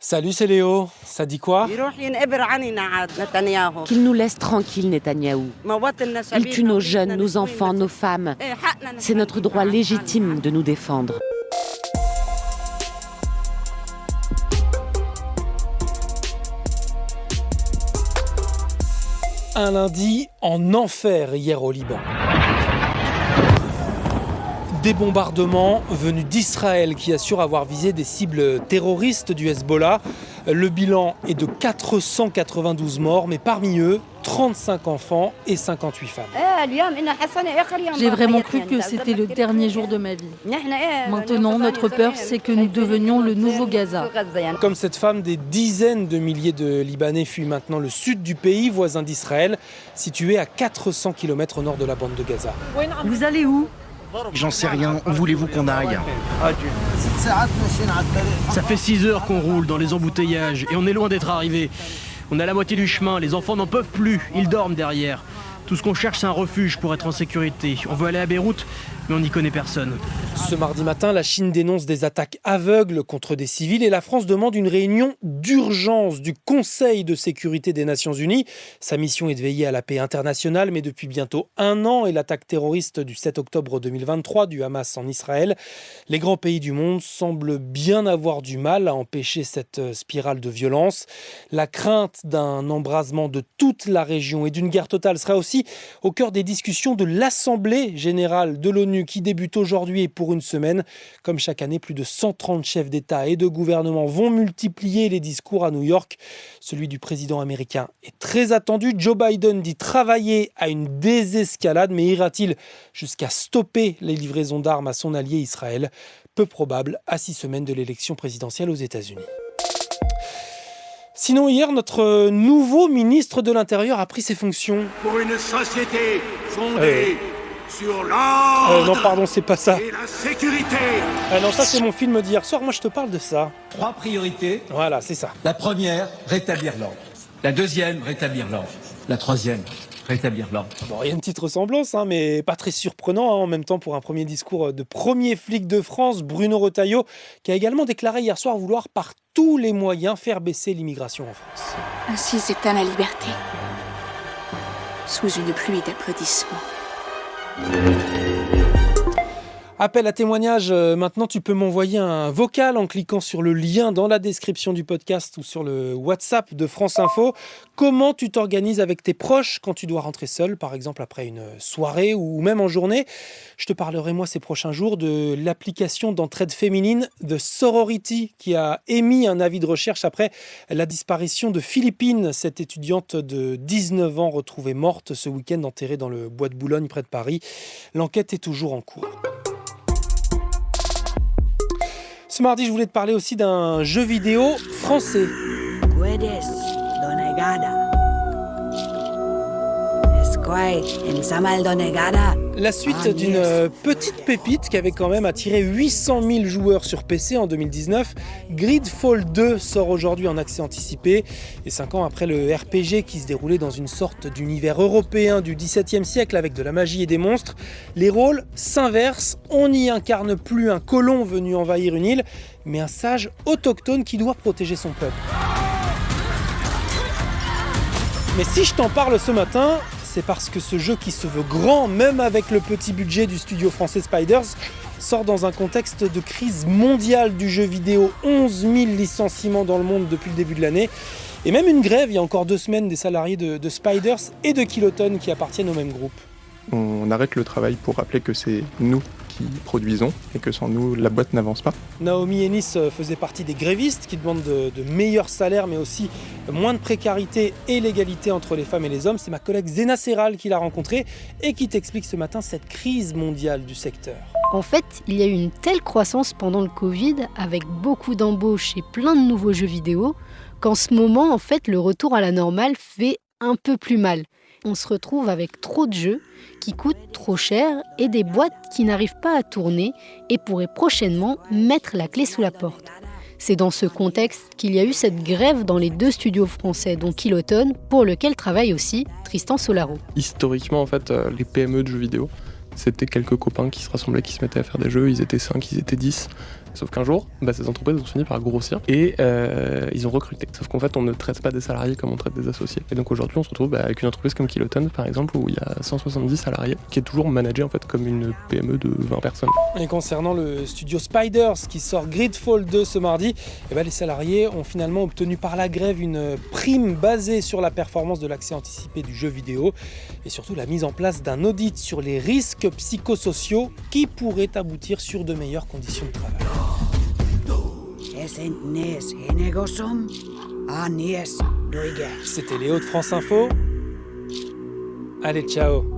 Salut, c'est Léo. Ça dit quoi? Qu'il nous laisse tranquilles, Netanyahou. Il tue nos jeunes, nos enfants, nos femmes. C'est notre droit légitime de nous défendre. Un lundi en enfer hier au Liban. Des bombardements venus d'Israël qui assurent avoir visé des cibles terroristes du Hezbollah. Le bilan est de 492 morts, mais parmi eux, 35 enfants et 58 femmes. J'ai vraiment cru que c'était le dernier jour de ma vie. Maintenant, notre peur, c'est que nous devenions le nouveau Gaza. Comme cette femme, des dizaines de milliers de Libanais fuient maintenant le sud du pays, voisin d'Israël, situé à 400 km au nord de la bande de Gaza. Vous allez où ? J'en sais rien, où voulez-vous qu'on aille? Ça fait 6 heures qu'on roule dans les embouteillages et on est loin d'être arrivé. On est à la moitié du chemin, les enfants n'en peuvent plus, ils dorment derrière. Tout ce qu'on cherche, c'est un refuge pour être en sécurité. On veut aller à Beyrouth, mais on n'y connaît personne. Ce mardi matin, la Chine dénonce des attaques aveugles contre des civils et la France demande une réunion d'urgence du Conseil de sécurité des Nations Unies. Sa mission est de veiller à la paix internationale, mais depuis bientôt 1 an et l'attaque terroriste du 7 octobre 2023 du Hamas en Israël, les grands pays du monde semblent bien avoir du mal à empêcher cette spirale de violence. La crainte d'un embrasement de toute la région et d'une guerre totale sera aussi au cœur des discussions de l'Assemblée générale de l'ONU qui débute aujourd'hui et pour une semaine. Comme chaque année, plus de 130 chefs d'État et de gouvernement vont multiplier les discours à New York. Celui du président américain est très attendu. Joe Biden dit travailler à une désescalade, mais ira-t-il jusqu'à stopper les livraisons d'armes à son allié Israël? Peu probable à 6 semaines de l'élection présidentielle aux États-Unis. Sinon, hier, notre nouveau ministre de l'Intérieur a pris ses fonctions. Pour une société fondée sur l'ordre non, pardon, c'est pas ça. et la sécurité. Non, ça, c'est mon film d'hier soir. Moi, je te parle de ça. 3 priorités. Voilà, c'est ça. La première, rétablir l'ordre. La deuxième, rétablir l'ordre. La troisième, rétablir l'ordre. Bon, il y a une petite ressemblance, mais pas très surprenant en même temps pour un premier discours de premier flic de France, Bruno Retailleau, qui a également déclaré hier soir vouloir par tous les moyens faire baisser l'immigration en France. Ainsi s'éteint la liberté, sous une pluie d'applaudissements. Appel à témoignage, maintenant tu peux m'envoyer un vocal en cliquant sur le lien dans la description du podcast ou sur le WhatsApp de France Info. Comment tu t'organises avec tes proches quand tu dois rentrer seul, par exemple après une soirée ou même en journée? Je te parlerai moi ces prochains jours de l'application d'entraide féminine de Sorority qui a émis un avis de recherche après la disparition de Philippine, cette étudiante de 19 ans retrouvée morte ce week-end enterrée dans le bois de Boulogne près de Paris. L'enquête est toujours en cours. Ce mardi, je voulais te parler aussi d'un jeu vidéo français. La suite d'une petite pépite qui avait quand même attiré 800 000 joueurs sur PC en 2019. Gridfall 2 sort aujourd'hui en accès anticipé. Et 5 ans après le RPG qui se déroulait dans une sorte d'univers européen du XVIIe siècle avec de la magie et des monstres, les rôles s'inversent. On n'y incarne plus un colon venu envahir une île, mais un sage autochtone qui doit protéger son peuple. Mais si je t'en parle ce matin, c'est parce que ce jeu qui se veut grand, même avec le petit budget du studio français Spiders, sort dans un contexte de crise mondiale du jeu vidéo. 11 000 licenciements dans le monde depuis le début de l'année. Et même une grève, il y a encore 2 semaines, des salariés de Spiders et de Kiloton qui appartiennent au même groupe. On arrête le travail pour rappeler que c'est nous qui produisons et que sans nous, la boîte n'avance pas. Naomi Ennis faisait partie des grévistes qui demandent de meilleurs salaires mais aussi moins de précarité et l'égalité entre les femmes et les hommes. C'est ma collègue Zena Serral qui l'a rencontrée et qui t'explique ce matin cette crise mondiale du secteur. En fait, il y a eu une telle croissance pendant le Covid avec beaucoup d'embauches et plein de nouveaux jeux vidéo qu'en ce moment, en fait, le retour à la normale fait un peu plus mal. On se retrouve avec trop de jeux qui coûtent trop cher et des boîtes qui n'arrivent pas à tourner et pourraient prochainement mettre la clé sous la porte. C'est dans ce contexte qu'il y a eu cette grève dans les 2 studios français, dont Kiloton, pour lequel travaille aussi Tristan Solaro. Historiquement, en fait, les PME de jeux vidéo, c'était quelques copains qui se rassemblaient, qui se mettaient à faire des jeux. Ils étaient 5, ils étaient 10. Sauf qu'un jour, ces entreprises ont fini par grossir et ils ont recruté. Sauf qu'en fait, on ne traite pas des salariés comme on traite des associés. Et donc aujourd'hui, on se retrouve avec une entreprise comme Kiloton, par exemple, où il y a 170 salariés, qui est toujours managée en fait comme une PME de 20 personnes. Et concernant le studio Spiders qui sort Gridfall 2 ce mardi, les salariés ont finalement obtenu par la grève une prime basée sur la performance de l'accès anticipé du jeu vidéo et surtout la mise en place d'un audit sur les risques psychosociaux qui pourraient aboutir sur de meilleures conditions de travail. C'était Léo de France Info. Allez, ciao.